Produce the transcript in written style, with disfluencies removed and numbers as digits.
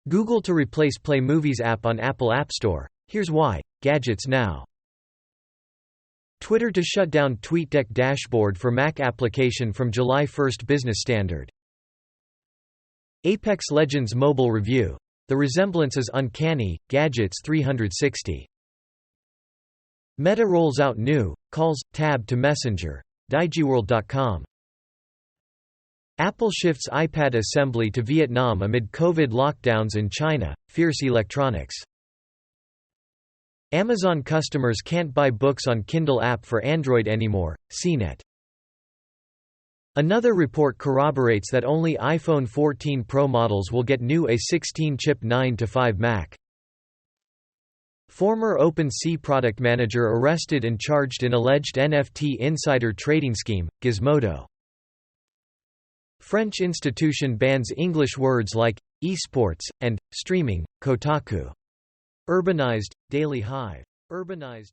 Google to replace Play Movies app on Apple App Store. Here's why. Gadgets Now. Twitter to shut down TweetDeck dashboard for Mac application from July 1 business standard. Apex Legends mobile review. The resemblance is uncanny. Gadgets 360. Meta rolls out new Calls tab to Messenger. Digiworld.com. Apple shifts iPad assembly to Vietnam amid COVID lockdowns in China. Fierce Electronics. Amazon customers can't buy books on Kindle app for Android anymore. CNET. Another report corroborates that only iPhone 14 Pro models will get new A16-chip 9-to-5 Mac. Former OpenSea product manager arrested and charged in alleged NFT insider trading scheme. Gizmodo. French institution bans English words like esports and streaming. Kotaku. Urbanized. Daily Hive. Urbanized.